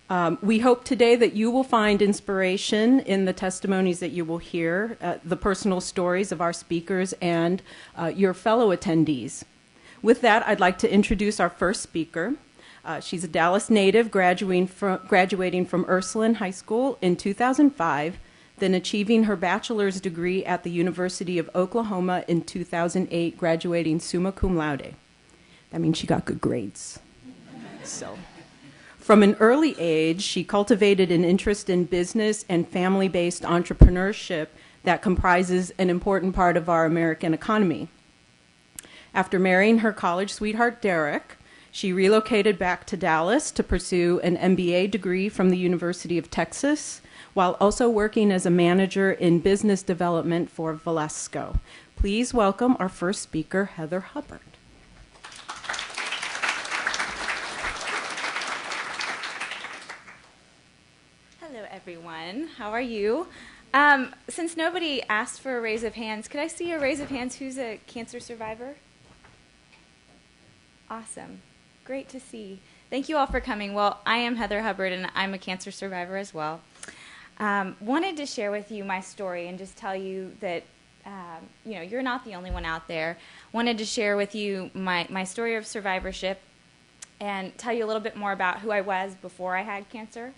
We hope today that you will find inspiration in the testimonies that you will hear, the personal stories of our speakers and your fellow attendees. With that, I'd like to introduce our first speaker. She's a Dallas native, graduating from Ursuline High School in 2005, then achieving her bachelor's degree at the University of Oklahoma in 2008, graduating summa cum laude. That means she got good grades. From an early age, she cultivated an interest in business and family-based entrepreneurship that comprises an important part of our American economy. After marrying her college sweetheart, Derek, she relocated back to Dallas to pursue an MBA degree from the University of Texas, while also working as a manager in business development for Valesco. Please welcome our first speaker, Heather Hubbard. Everyone, how are you? Since nobody asked for a raise of hands, could I see a raise of hands who's a cancer survivor? Awesome. Great to see. Thank you all for coming. Well, I am Heather Hubbard, and I'm a cancer survivor as well. Wanted to share with you my story and just tell you that you're not the only one out there. Wanted to share with you my story of survivorship and tell you a little bit more about who I was before I had cancer.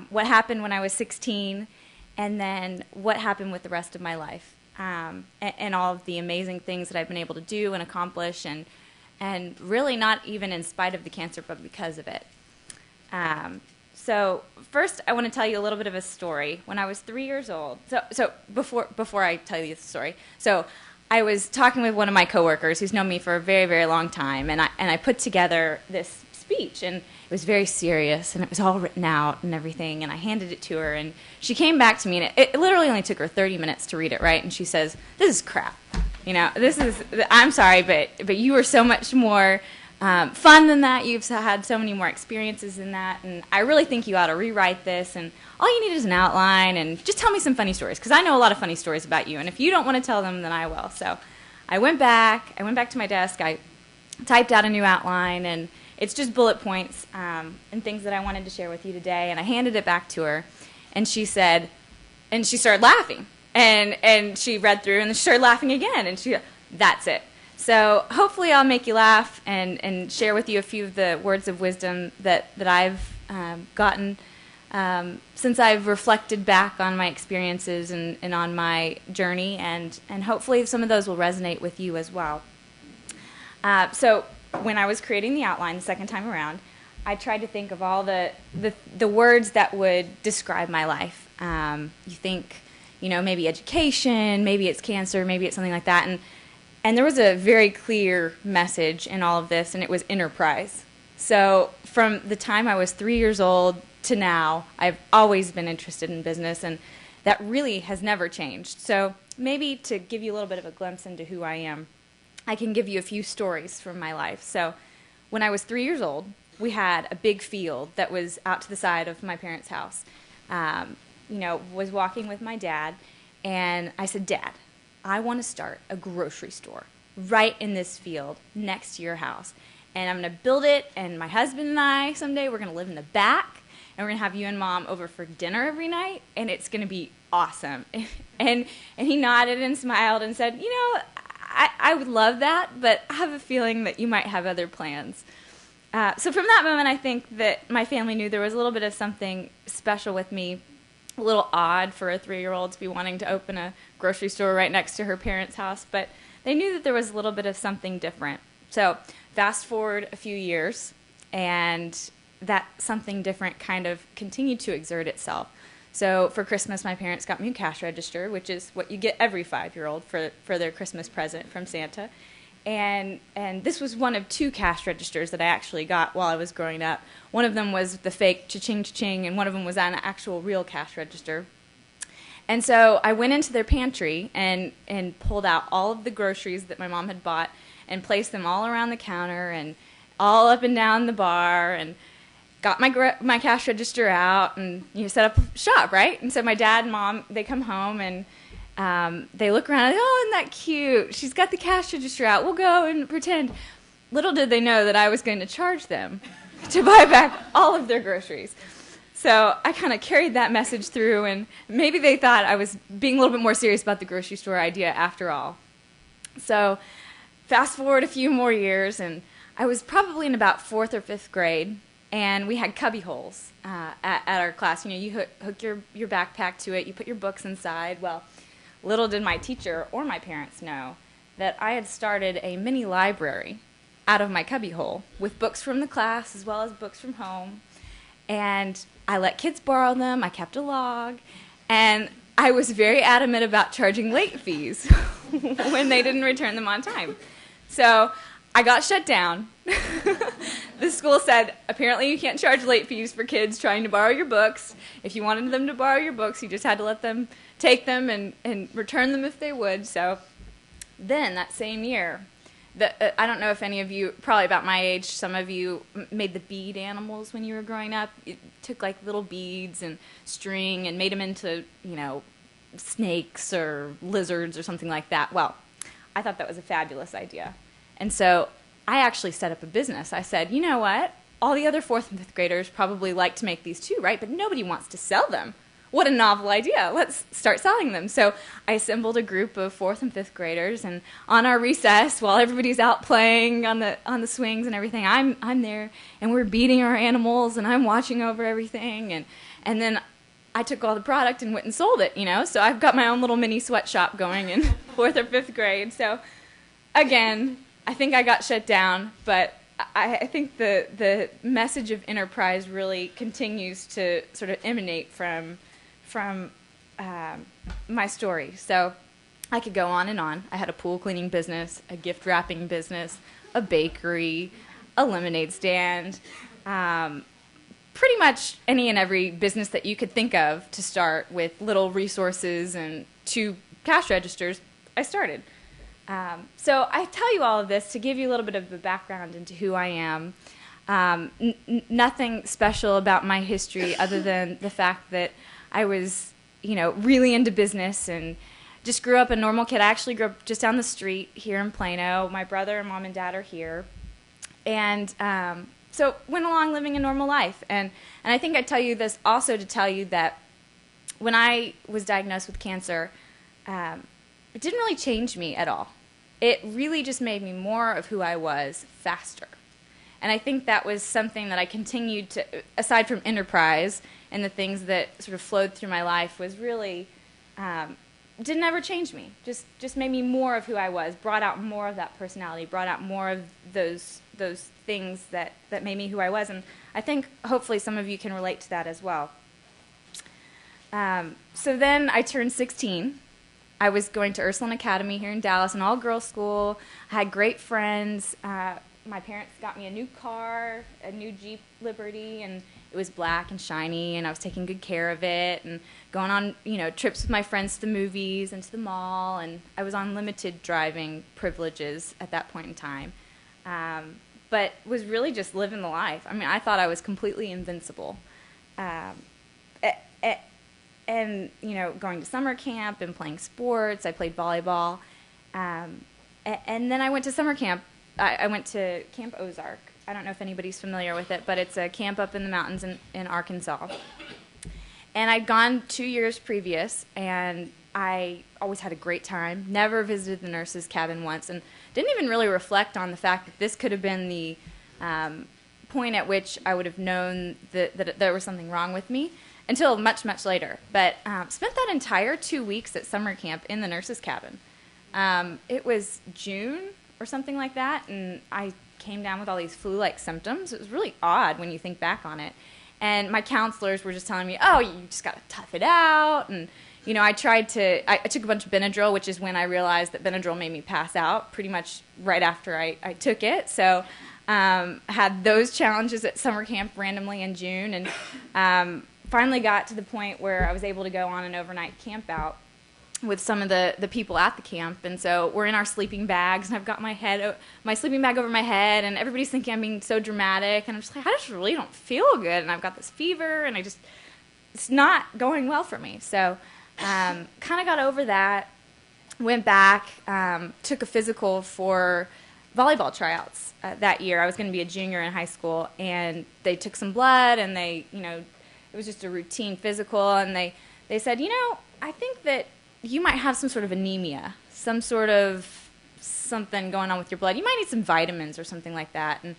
What happened when I was 16, and then what happened with the rest of my life, and all of the amazing things that I've been able to do and accomplish, and really not even in spite of the cancer, but because of it. So first, I want to tell you a little bit of a story. When I was 3 years old, so before I tell you the story, so I was talking with one of my coworkers who's known me for a very, very long time, and I put together this speech, and it was very serious, and it was all written out and everything, and I handed it to her, and she came back to me, and it literally only took her 30 minutes to read it, right? And she says, "This is crap. I'm sorry, but you were so much more fun than that. You've had so many more experiences than that, and I really think you ought to rewrite this, and all you need is an outline, and just tell me some funny stories, because I know a lot of funny stories about you, and if you don't want to tell them, then I will." So I went back to my desk, I typed out a new outline, and it's just bullet points and things that I wanted to share with you today. And I handed it back to her, and she said, and she started laughing. And she read through, and then she started laughing again. And that's it. So hopefully I'll make you laugh and share with you a few of the words of wisdom that I've gotten since I've reflected back on my experiences and on my journey. And hopefully some of those will resonate with you as well. So when I was creating the outline the second time around, I tried to think of all the words that would describe my life. You think, maybe education, maybe it's cancer, maybe it's something like that. And there was a very clear message in all of this, and it was enterprise. So from the time I was 3 years old to now, I've always been interested in business, and that really has never changed. So maybe to give you a little bit of a glimpse into who I am, I can give you a few stories from my life. So when I was 3 years old, we had a big field that was out to the side of my parents' house. Was walking with my dad, and I said, "Dad, I want to start a grocery store right in this field next to your house. And I'm going to build it, and my husband and I, someday, we're going to live in the back, and we're going to have you and Mom over for dinner every night, and it's going to be awesome." And he nodded and smiled and said, I would love that, but I have a feeling that you might have other plans. So from that moment, I think that my family knew there was a little bit of something special with me, a little odd for a 3-year-old to be wanting to open a grocery store right next to her parents' house, but they knew that there was a little bit of something different. So fast forward a few years, and that something different kind of continued to exert itself. So for Christmas, my parents got me a cash register, which is what you get every 5-year-old for their Christmas present from Santa. And this was one of 2 cash registers that I actually got while I was growing up. One of them was the fake cha-ching, cha-ching, and one of them was an actual real cash register. And so I went into their pantry and pulled out all of the groceries that my mom had bought and placed them all around the counter and all up and down the bar, and got my cash register out and set up shop, right? And so my dad and Mom, they come home and they look around, and, "Oh, isn't that cute? She's got the cash register out. We'll go and pretend." Little did they know that I was going to charge them to buy back all of their groceries. So I kind of carried that message through, and maybe they thought I was being a little bit more serious about the grocery store idea after all. So fast forward a few more years, and I was probably in about 4th or 5th grade, and we had cubby holes at our class. You know, you hook your backpack to it, you put your books inside. Well, little did my teacher or my parents know that I had started a mini library out of my cubby hole with books from the class as well as books from home. And I let kids borrow them, I kept a log, and I was very adamant about charging late fees when they didn't return them on time. So I got shut down. The school said, apparently you can't charge late fees for kids trying to borrow your books. If you wanted them to borrow your books, you just had to let them take them and return them if they would. So then that same year, I don't know if any of you, probably about my age, some of you made the bead animals when you were growing up. You took like little beads and string and made them into, you know, snakes or lizards or something like that. Well, I thought that was a fabulous idea. And so I actually set up a business. I said, you know what? All the other 4th and 5th graders probably like to make these too, right? But nobody wants to sell them. What a novel idea. Let's start selling them. So I assembled a group of 4th and 5th graders, and on our recess, while everybody's out playing on the swings and everything, I'm there, and we're beating our animals, and I'm watching over everything, and then I took all the product and went and sold it, you know? So I've got my own little mini sweatshop going in 4th or 5th grade. So again, I think I got shut down, but I think the message of enterprise really continues to sort of emanate from my story. So I could go on and on. I had a pool cleaning business, a gift wrapping business, a bakery, a lemonade stand, pretty much any and every business that you could think of to start with little resources and 2 cash registers, I started. So I tell you all of this to give you a little bit of the background into who I am. Nothing special about my history other than the fact that I was, you know, really into business and just grew up a normal kid. I actually grew up just down the street here in Plano. My brother and mom and dad are here. And so went along living a normal life. And I think I tell you this also to tell you that when I was diagnosed with cancer, it didn't really change me at all. It really just made me more of who I was faster. And I think that was something that I continued to, aside from enterprise and the things that sort of flowed through my life, was really, didn't ever change me. Just made me more of who I was, brought out more of that personality, brought out more of those things that made me who I was. And I think hopefully some of you can relate to that as well. So then I turned 16. I was going to Ursuline Academy here in Dallas, an all-girls school. I had great friends. My parents got me a new car, a new Jeep Liberty, and it was black and shiny, and I was taking good care of it and going on, you know, trips with my friends to the movies and to the mall, and I was on limited driving privileges at that point in time, but was really just living the life. I mean, I thought I was completely invincible. And, you know, going to summer camp and playing sports. I played volleyball. And then I went to summer camp. I went to Camp Ozark. I don't know if anybody's familiar with it, but it's a camp up in the mountains in Arkansas. And I'd gone 2 years previous, and I always had a great time. Never visited the nurse's cabin once, and didn't even really reflect on the fact that this could have been the point at which I would have known that there was something wrong with me until much, much later. But spent that entire 2 weeks at summer camp in the nurse's cabin. It was June or something like that, and I came down with all these flu-like symptoms. It was really odd when you think back on it. And my counselors were just telling me, oh, you just got to tough it out. And, you know, I took a bunch of Benadryl, which is when I realized that Benadryl made me pass out pretty much right after I took it. So had those challenges at summer camp randomly in June, and finally got to the point where I was able to go on an overnight camp out with some of the people at the camp. And so we're in our sleeping bags, and I've got my sleeping bag over my head, and everybody's thinking I'm being so dramatic, and I'm just like, I just really don't feel good, and I've got this fever, and it's not going well for me. So kind of got over that, went back, took a physical for volleyball tryouts that year. I was going to be a junior in high school, and they took some blood, and they, you know, it was just a routine physical, and they said, I think that you might have some sort of anemia, some sort of something going on with your blood. You might need some vitamins or something like that, and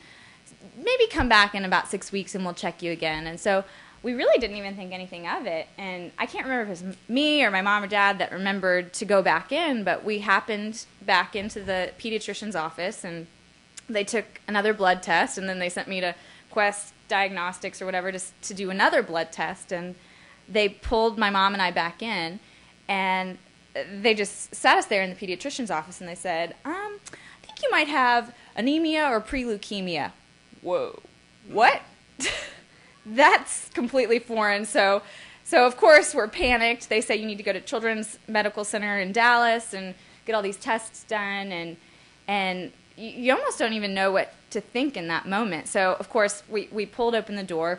maybe come back in about 6 weeks and we'll check you again. And so we really didn't even think anything of it. And I can't remember if it was me or my mom or dad that remembered to go back in, but we happened back into the pediatrician's office, and they took another blood test, and then they sent me to Quest Diagnostics or whatever to do another blood test. And they pulled my mom and I back in, and they just sat us there in the pediatrician's office, and they said, I think you might have anemia or pre-leukemia. Whoa. What? That's completely foreign. So of course we're panicked. They say you need to go to Children's Medical Center in Dallas and get all these tests done, and you almost don't even know what to think in that moment. So of course we pulled open the door,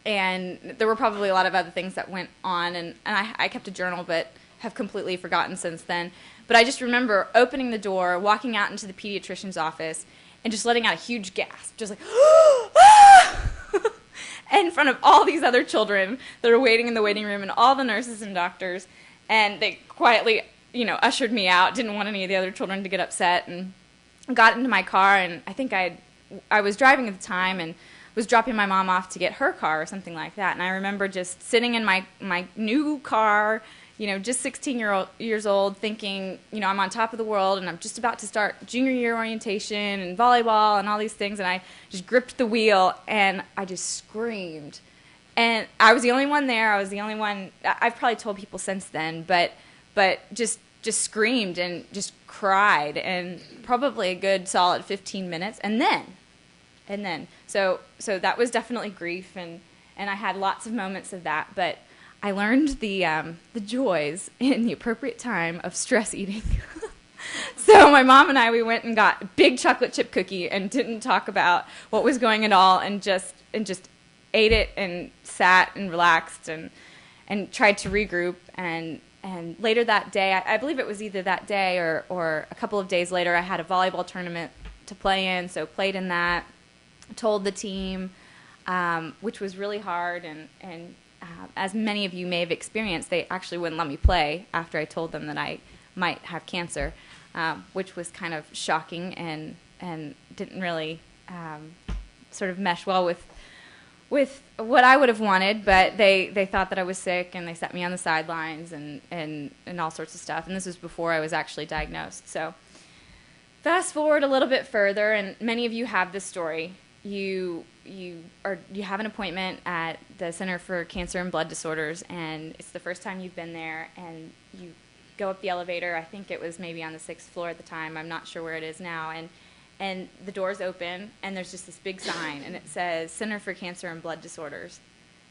and there were probably a lot of other things that went on, and I kept a journal but have completely forgotten since then. But I just remember opening the door, walking out into the pediatrician's office, and just letting out a huge gasp, just like, in front of all these other children that are waiting in the waiting room, and all the nurses and doctors. And they quietly, ushered me out, didn't want any of the other children to get upset, and got into my car. And I think I was driving at the time and was dropping my mom off to get her car or something like that. And I remember just sitting in my new car, just 16 years old, thinking, I'm on top of the world, and I'm just about to start junior year orientation and volleyball and all these things, and I just gripped the wheel, and I just screamed. And I was the only one there. I was the only one. I've probably told people since then, but just screamed and just cried, and probably a good solid 15 minutes, and then. So that was definitely grief, and I had lots of moments of that, but I learned the joys in the appropriate time of stress eating. So my mom and I, we went and got a big chocolate chip cookie and didn't talk about what was going on at all, and just ate it and sat and relaxed and tried to regroup. And later that day, I believe it was either that day or a couple of days later, I had a volleyball tournament to play in, so played in that, told the team, which was really hard, and as many of you may have experienced, they actually wouldn't let me play after I told them that I might have cancer, which was kind of shocking and didn't really sort of mesh well with what I would have wanted. But they thought that I was sick, and they set me on the sidelines and all sorts of stuff. And this was before I was actually diagnosed. So fast forward a little bit further, and many of you have this story. You have an appointment at the Center for Cancer and Blood Disorders, and it's the first time you've been there, and you go up the elevator. I think it was maybe on the 6th floor at the time. I'm not sure where it is now. And the doors open, and there's just this big sign, and it says Center for Cancer and Blood Disorders.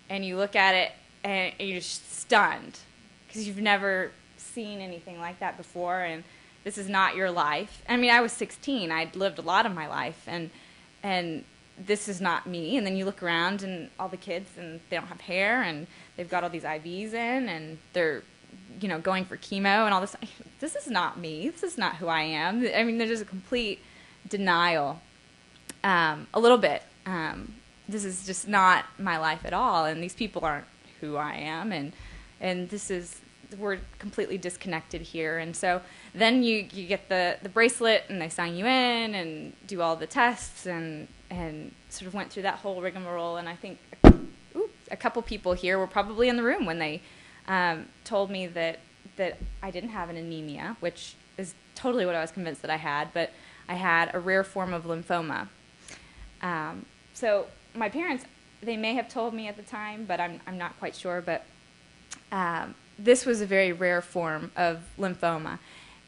And you look at it, and you're just stunned, because you've never seen anything like that before, and this is not your life. I mean, I was 16. I'd lived a lot of my life, and this is not me. And then you look around, and all the kids, and they don't have hair, and they've got all these IVs in, and they're, going for chemo and all this. This is not me. This is not who I am. I mean, there's just a complete denial, a little bit. This is just not my life at all, and these people aren't who I am, and we're completely disconnected here. And so then you get the bracelet, and they sign you in and do all the tests, and sort of went through that whole rigmarole. And I think a couple people here were probably in the room when they told me that I didn't have an anemia, which is totally what I was convinced that I had, but I had a rare form of lymphoma. So my parents, they may have told me at the time, but I'm not quite sure, but this was a very rare form of lymphoma.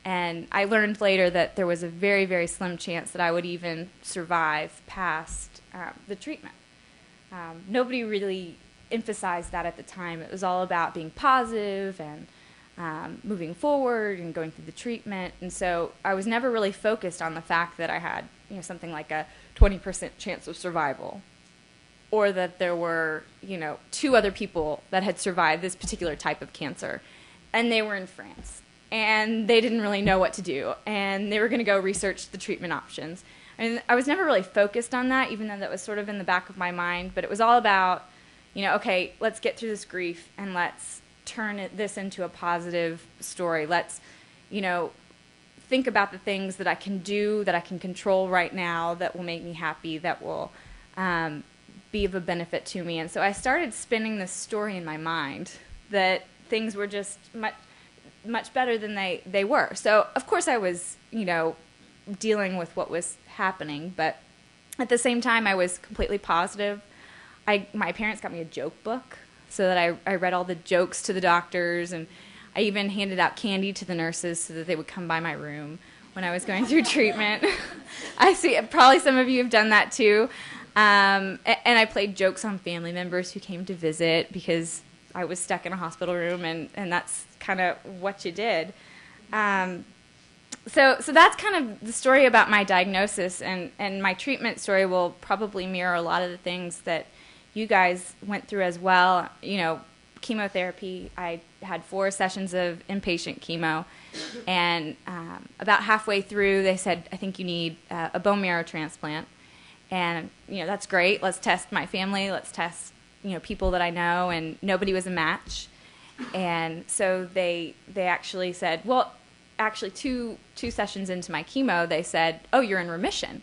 And I learned later that there was a very, very slim chance that I would even survive past the treatment. Nobody really emphasized that at the time. It was all about being positive and moving forward and going through the treatment. And so I was never really focused on the fact that I had something like a 20% chance of survival, or that there were 2 other people that had survived this particular type of cancer, and they were in France. And they didn't really know what to do, and they were going to go research the treatment options. And I was never really focused on that, even though that was sort of in the back of my mind. But it was all about, okay, let's get through this grief and let's turn this into a positive story. Let's, think about the things that I can do, that I can control right now, that will make me happy, that will be of a benefit to me. And so I started spinning this story in my mind that things were just much better than they were. So, of course, I was, dealing with what was happening, but at the same time, I was completely positive. My parents got me a joke book so that I read all the jokes to the doctors, and I even handed out candy to the nurses so that they would come by my room when I was going through treatment. I see, probably some of you have done that too. And I played jokes on family members who came to visit because I was stuck in a hospital room, and that's kind of what you did. So that's kind of the story about my diagnosis, and my treatment story will probably mirror a lot of the things that you guys went through as well. Chemotherapy, I had 4 sessions of inpatient chemo, and about halfway through they said, I think you need a bone marrow transplant. And, that's great. Let's test my family. Let's test, people that I know, and nobody was a match. And so they actually said, well, actually two sessions into my chemo, they said, oh, you're in remission.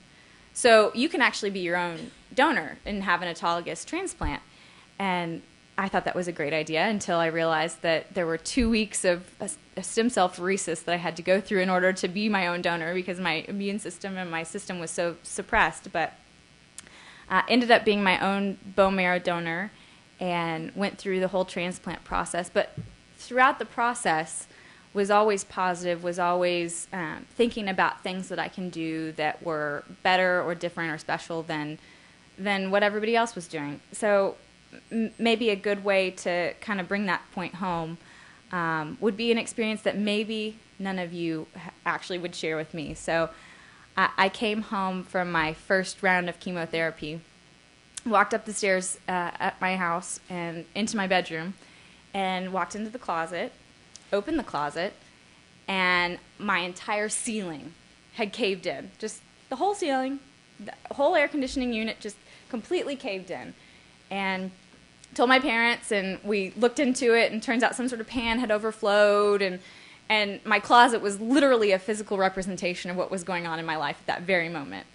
So you can actually be your own donor and have an autologous transplant. And I thought that was a great idea until I realized that there were 2 weeks of a stem cell pheresis that I had to go through in order to be my own donor because my immune system and my system was so suppressed. But ended up being my own bone marrow donor and went through the whole transplant process. But throughout the process was always positive, was always thinking about things that I can do that were better or different or special than what everybody else was doing. So maybe a good way to kind of bring that point home would be an experience that maybe none of you actually would share with me. So I came home from my first round of chemotherapy, walked up the stairs at my house and into my bedroom, and walked into the closet, opened the closet, and my entire ceiling had caved in. Just the whole ceiling, the whole air conditioning unit just completely caved in. And told my parents, and we looked into it, and turns out some sort of pan had overflowed, and my closet was literally a physical representation of what was going on in my life at that very moment.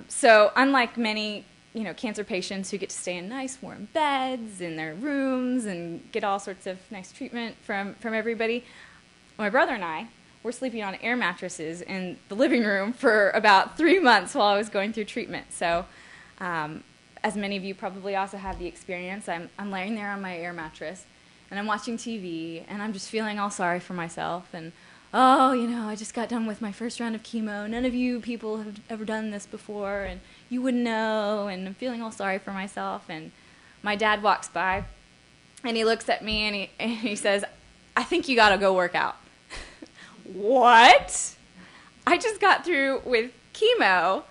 So unlike many, cancer patients who get to stay in nice warm beds in their rooms and get all sorts of nice treatment from everybody, my brother and I were sleeping on air mattresses in the living room for about 3 months while I was going through treatment. So as many of you probably also have the experience, I'm laying there on my air mattress, and I'm watching TV, and I'm just feeling all sorry for myself, and, I just got done with my first round of chemo. None of you people have ever done this before, and you wouldn't know, and I'm feeling all sorry for myself. And my dad walks by, and he looks at me, and he says, I think you got to go work out. What? I just got through with chemo.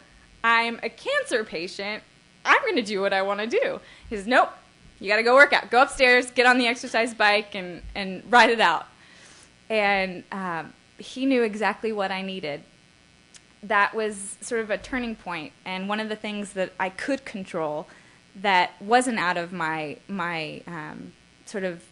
I'm a cancer patient. I'm going to do what I want to do. He says, nope, you got to go work out. Go upstairs, get on the exercise bike, and ride it out. And he knew exactly what I needed. That was sort of a turning point, and one of the things that I could control that wasn't out of my sort of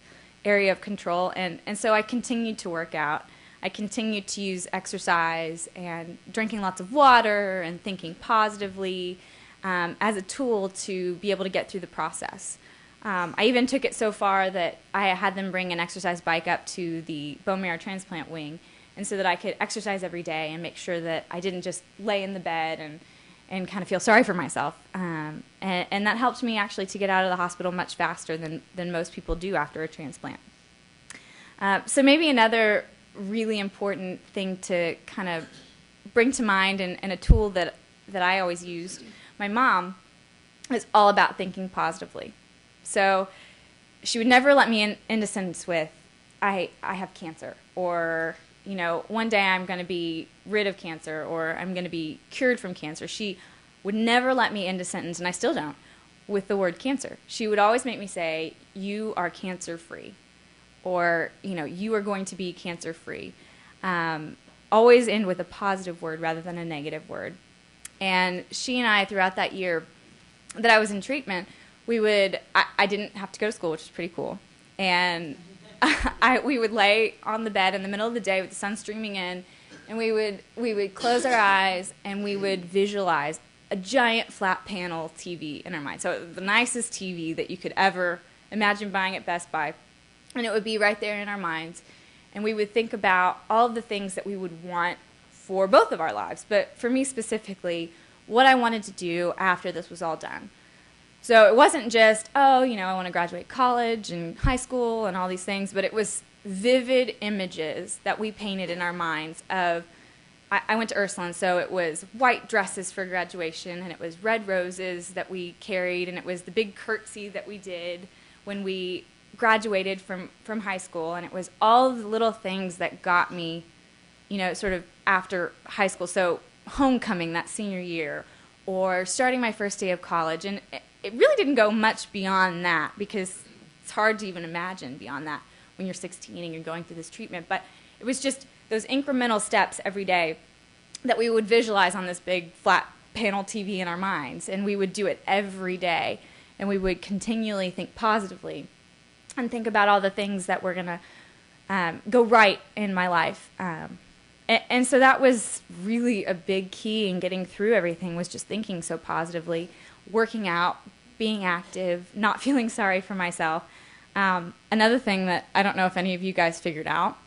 area of control. And so I continued to work out. I continued to use exercise and drinking lots of water and thinking positively as a tool to be able to get through the process. I even took it so far that I had them bring an exercise bike up to the bone marrow transplant wing, and so that I could exercise every day and make sure that I didn't just lay in the bed and kind of feel sorry for myself. And that helped me actually to get out of the hospital much faster than most people do after a transplant. So maybe another really important thing to kind of bring to mind, and a tool that I always used. My mom was all about thinking positively. So she would never let me into sentence with, I have cancer, or, one day I'm going to be rid of cancer, or I'm going to be cured from cancer. She would never let me into sentence, and I still don't, with the word cancer. She would always make me say, you are cancer-free, or, you are going to be cancer-free. Always end with a positive word rather than a negative word. And she and I, throughout that year that I was in treatment, I didn't have to go to school, which was pretty cool. And we would lay on the bed in the middle of the day with the sun streaming in, and we would close our eyes and we would visualize a giant flat panel TV in our mind. So the nicest TV that you could ever imagine buying at Best Buy. And it would be right there in our minds. And we would think about all of the things that we would want for both of our lives. But for me specifically, what I wanted to do after this was all done. So it wasn't just, I want to graduate college and high school and all these things, but it was vivid images that we painted in our minds of, I went to Ursuline, so it was white dresses for graduation, and it was red roses that we carried, and it was the big curtsy that we did when we graduated from high school, and it was all the little things that got me, sort of after high school. So homecoming that senior year, or starting my first day of college, and it really didn't go much beyond that, because it's hard to even imagine beyond that when you're 16 and you're going through this treatment. But it was just those incremental steps every day that we would visualize on this big flat panel TV in our minds, and we would do it every day, and we would continually think positively and think about all the things that were going to go right in my life. And so that was really a big key in getting through everything, was just thinking so positively, working out, being active, not feeling sorry for myself. Another thing that I don't know if any of you guys figured out,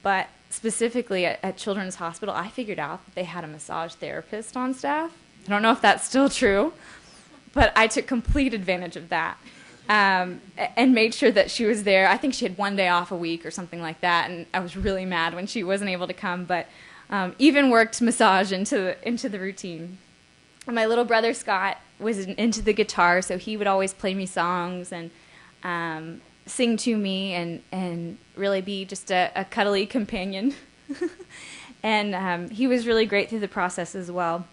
but specifically at Children's Hospital, I figured out that they had a massage therapist on staff. I don't know if that's still true, but I took complete advantage of that. And made sure that she was there. I think she had one day off a week or something like that, and I was really mad when she wasn't able to come, but even worked massage into the routine. And my little brother Scott was into the guitar, so he would always play me songs and sing to me and really be just a cuddly companion. And he was really great through the process as well.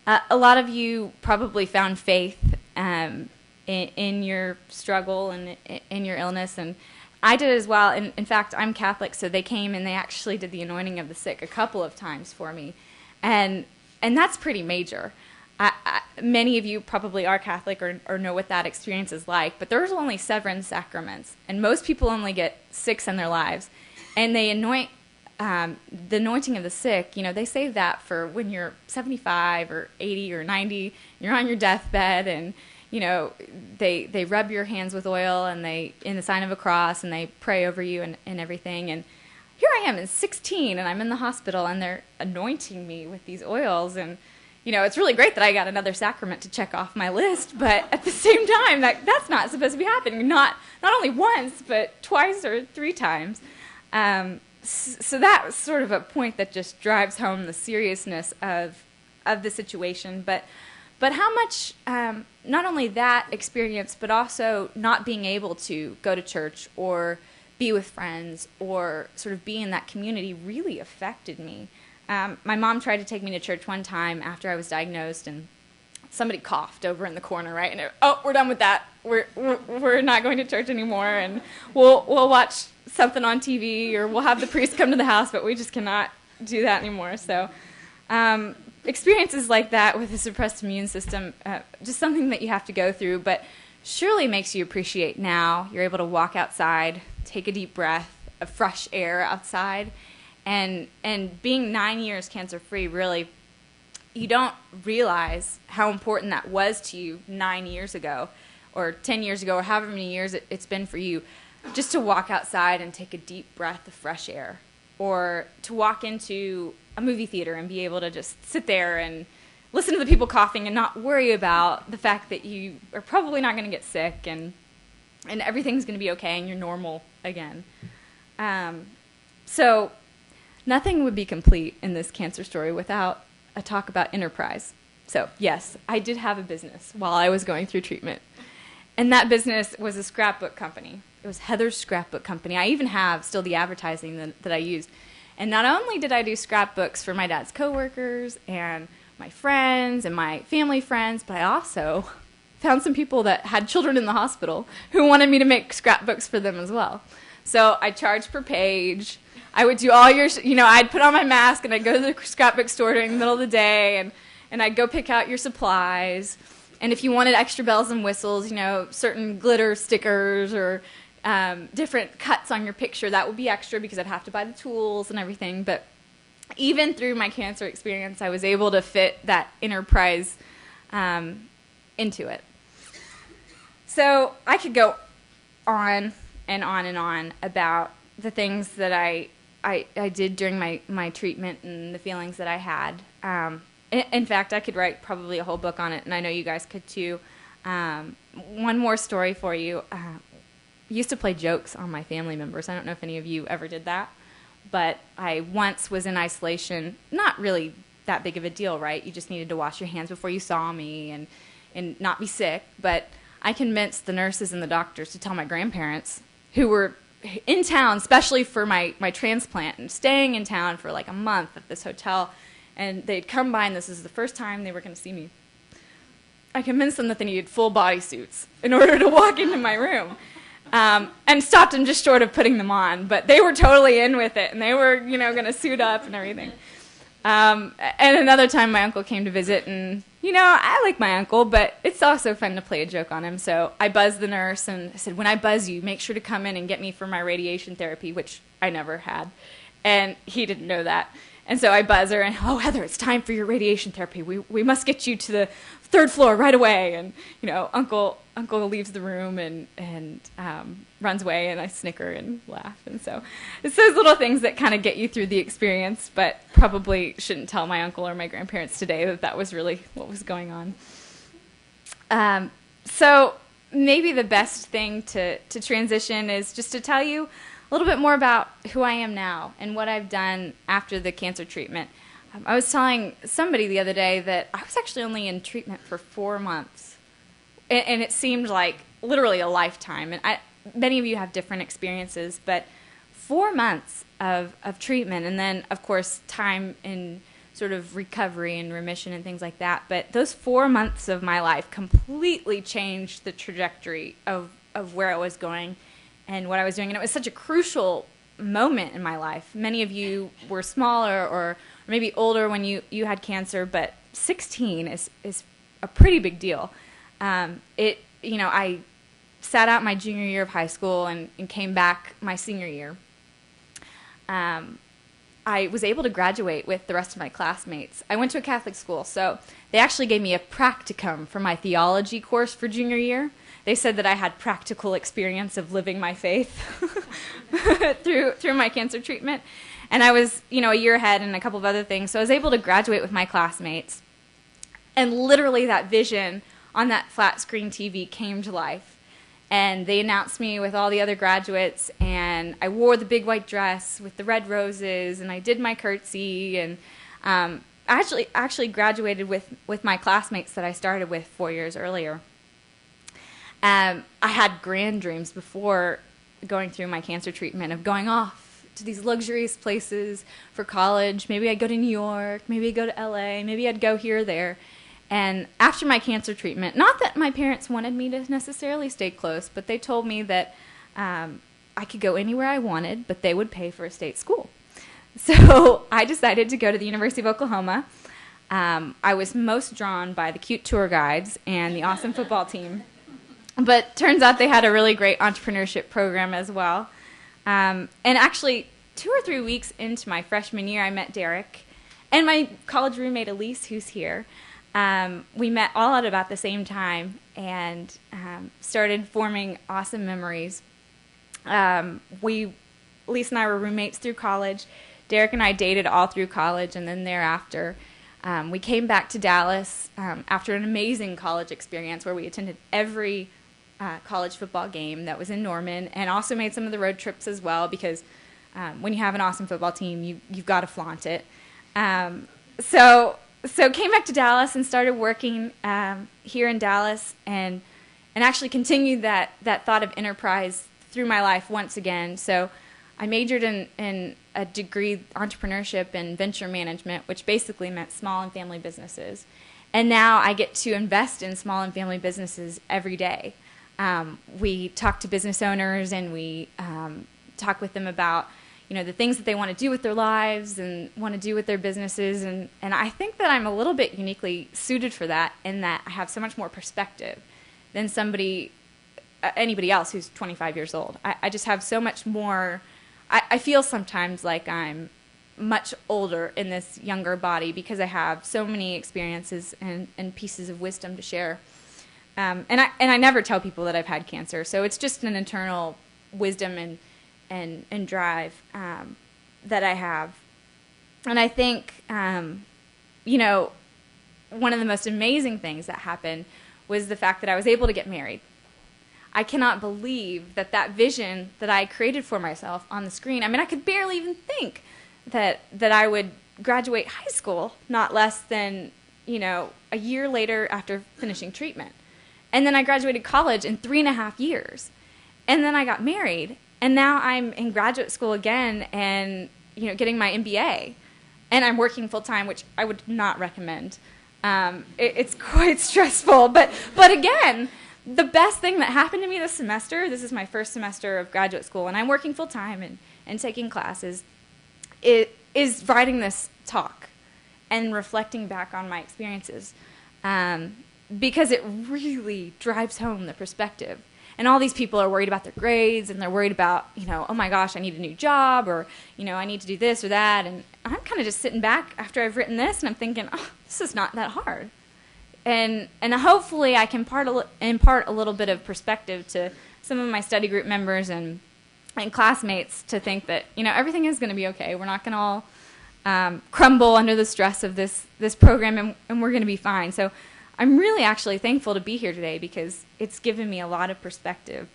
A lot of you probably found faith in your struggle and in your illness, and I did as well. And in fact, I'm Catholic, so they came and they actually did the anointing of the sick a couple of times for me, and that's pretty major. Many of you probably are Catholic or know what that experience is like, but there's only 7 sacraments, and most people only get 6 in their lives, and they anoint. The anointing of the sick, they save that for when you're 75 or 80 or 90, you're on your deathbed, and they rub your hands with oil, and they in the sign of a cross, and they pray over you and everything. And here I am, 16, and I'm in the hospital, and they're anointing me with these oils. And it's really great that I got another sacrament to check off my list, but at the same time, that's not supposed to be happening. Not only once, but twice or 3 times. So that was sort of a point that just drives home the seriousness of the situation. But how much, not only that experience, but also not being able to go to church or be with friends or sort of be in that community really affected me. My mom tried to take me to church one time after I was diagnosed, and somebody coughed over in the corner, right? And we're done with that. We're not going to church anymore, and we'll watch something on TV, or we'll have the priest come to the house, but we just cannot do that anymore. So experiences like that with a suppressed immune system, just something that you have to go through, but surely makes you appreciate now. You're able to walk outside, take a deep breath of fresh air outside, and being 9 years cancer-free, really, you don't realize how important that was to you 9 years ago, or 10 years ago, or however many years it's been for you, just to walk outside and take a deep breath of fresh air, or to walk into a movie theater and be able to just sit there and listen to the people coughing and not worry about the fact that you are probably not going to get sick, and everything's going to be okay and you're normal again. So nothing would be complete in this cancer story without a talk about enterprise. So yes, I did have a business while I was going through treatment, and that business was a scrapbook company. It was Heather's Scrapbook Company. I even have still the advertising that I used. And not only did I do scrapbooks for my dad's coworkers and my friends and my family friends, but I also found some people that had children in the hospital who wanted me to make scrapbooks for them as well. So I charged per page. I would do all your, I'd put on my mask and I'd go to the scrapbook store during the middle of the day, and I'd go pick out your supplies. And if you wanted extra bells and whistles, certain glitter stickers or different cuts on your picture, that would be extra because I'd have to buy the tools and everything. But even through my cancer experience, I was able to fit that enterprise into it. So I could go on and on and on about the things that I did during my treatment and the feelings that I had. In fact, I could write probably a whole book on it, and I know you guys could too. One more story for you. I used to play jokes on my family members. I don't know if any of you ever did that, but I once was in isolation. Not really that big of a deal, right? You just needed to wash your hands before you saw me and not be sick. But I convinced the nurses and the doctors to tell my grandparents, who were in town, especially for my transplant, and staying in town for like a month at this hotel. And they'd come by, and this is the first time they were going to see me. I convinced them that they needed full body suits in order to walk into my room. And stopped them just short of putting them on. But they were totally in with it, and they were, going to suit up and everything. And another time my uncle came to visit, and, I like my uncle, but it's also fun to play a joke on him. So I buzzed the nurse, and I said, when I buzz you, make sure to come in and get me for my radiation therapy, which I never had. And he didn't know that. And so I buzz her, and, oh, Heather, it's time for your radiation therapy. We must get you to the 3rd floor right away. And, Uncle leaves the room and runs away, and I snicker and laugh. And so it's those little things that kind of get you through the experience, but probably shouldn't tell my uncle or my grandparents today that was really what was going on. So maybe the best thing to transition is just to tell you a little bit more about who I am now and what I've done after the cancer treatment. I was telling somebody the other day that I was actually only in treatment for 4 months, and it seemed like literally a lifetime. And many of you have different experiences, but 4 months of treatment, and then, of course, time in sort of recovery and remission and things like that. But those 4 months of my life completely changed the trajectory of where I was going and what I was doing. And it was such a crucial moment in my life. Many of you were smaller or maybe older when you had cancer, but 16 is a pretty big deal. I sat out my junior year of high school and came back my senior year. I was able to graduate with the rest of my classmates. I went to a Catholic school, so they actually gave me a practicum for my theology course for junior year. They said that I had practical experience of living my faith through my cancer treatment. And I was, a year ahead and a couple of other things, so I was able to graduate with my classmates. And literally that vision on that flat screen TV came to life. And they announced me with all the other graduates, and I wore the big white dress with the red roses, and I did my curtsy, and I actually graduated with my classmates that I started with 4 years earlier. I had grand dreams before going through my cancer treatment of going off to these luxurious places for college. Maybe I'd go to New York, maybe I'd go to LA, maybe I'd go here or there. And after my cancer treatment, not that my parents wanted me to necessarily stay close, but they told me that I could go anywhere I wanted, but they would pay for a state school. So I decided to go to the University of Oklahoma. I was most drawn by the cute tour guides and the awesome football team. But turns out they had a really great entrepreneurship program as well. And actually, 2 or 3 weeks into my freshman year, I met Derek and my college roommate Elise, who's here. We met all at about the same time and started forming awesome memories. Elise and I were roommates through college. Derek and I dated all through college, and then thereafter, we came back to Dallas after an amazing college experience where we attended every college football game that was in Norman, and also made some of the road trips as well, because when you have an awesome football team, you've got to flaunt it. So came back to Dallas and started working here in Dallas, and actually continued that thought of enterprise through my life once again. So I majored in a degree entrepreneurship and venture management, which basically meant small and family businesses. And now I get to invest in small and family businesses every day. We talk to business owners, and we talk with them about, the things that they want to do with their lives and want to do with their businesses. And I think that I'm a little bit uniquely suited for that, in that I have so much more perspective than anybody else who's 25 years old. I just have so much more. I feel sometimes like I'm much older in this younger body because I have so many experiences and pieces of wisdom to share. And I never tell people that I've had cancer, so it's just an internal wisdom and drive that I have. And I think, one of the most amazing things that happened was the fact that I was able to get married. I cannot believe that vision that I created for myself on the screen, I mean, I could barely even think that I would graduate high school not less than, a year later after finishing treatment. And then I graduated college in 3.5 years. And then I got married. And now I'm in graduate school again and, getting my MBA. And I'm working full-time, which I would not recommend. It's quite stressful. But again, the best thing that happened to me this semester, this is my first semester of graduate school, and I'm working full-time and taking classes, is writing this talk and reflecting back on my experiences, because it really drives home the perspective. And all these people are worried about their grades, and they're worried about, oh my gosh, I need a new job, or, I need to do this or that. And I'm kind of just sitting back after I've written this, and I'm thinking, oh, this is not that hard. And hopefully I can impart a little bit of perspective to some of my study group members and classmates to think that, everything is going to be okay. We're not going to all crumble under the stress of this program, and we're going to be fine. So I'm really actually thankful to be here today, because it's given me a lot of perspective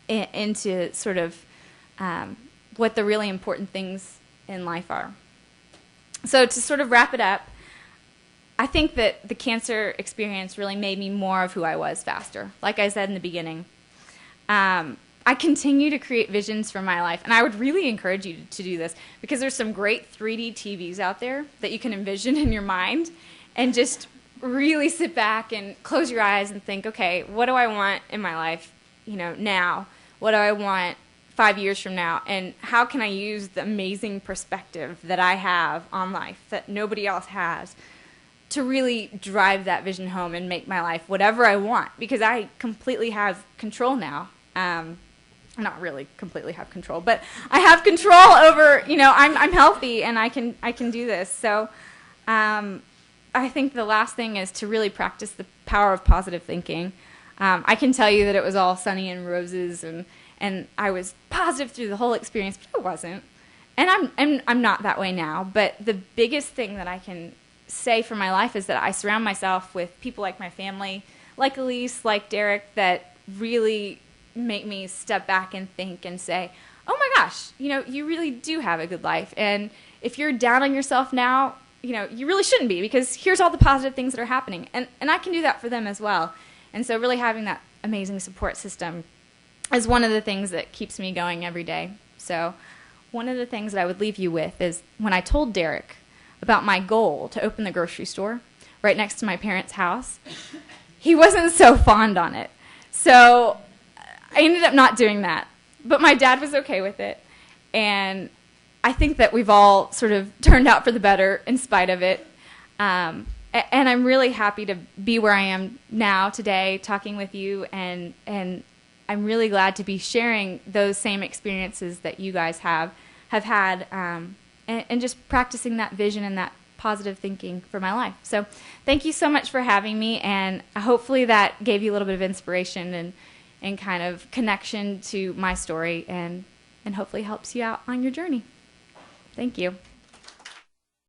into sort of what the really important things in life are. So to sort of wrap it up, I think that the cancer experience really made me more of who I was faster. Like I said in the beginning, I continue to create visions for my life, and I would really encourage you to do this, because there's some great 3D TVs out there that you can envision in your mind, and just really sit back and close your eyes and think, okay, what do I want in my life, now? What do I want 5 years from now? And how can I use the amazing perspective that I have on life that nobody else has to really drive that vision home and make my life whatever I want? Because I completely have control now. Not really completely have control, but I have control over, I'm healthy, and I can do this. So I think the last thing is to really practice the power of positive thinking. I can tell you that it was all sunny and roses, and I was positive through the whole experience, but it wasn't. And I'm not that way now. But the biggest thing that I can say for my life is that I surround myself with people like my family, like Elise, like Derek, that really make me step back and think and say, oh my gosh, you really do have a good life. And if you're down on yourself now, you really shouldn't be, because here's all the positive things that are happening. And I can do that for them as well. And so really having that amazing support system is one of the things that keeps me going every day. So one of the things that I would leave you with is when I told Derek about my goal to open the grocery store right next to my parents' house, he wasn't so fond on it. So I ended up not doing that. But my dad was okay with it. And I think that we've all sort of turned out for the better in spite of it. And I'm really happy to be where I am now today, talking with you, and I'm really glad to be sharing those same experiences that you guys have had, and just practicing that vision and that positive thinking for my life. So thank you so much for having me, and hopefully that gave you a little bit of inspiration and kind of connection to my story, and hopefully helps you out on your journey. Thank you.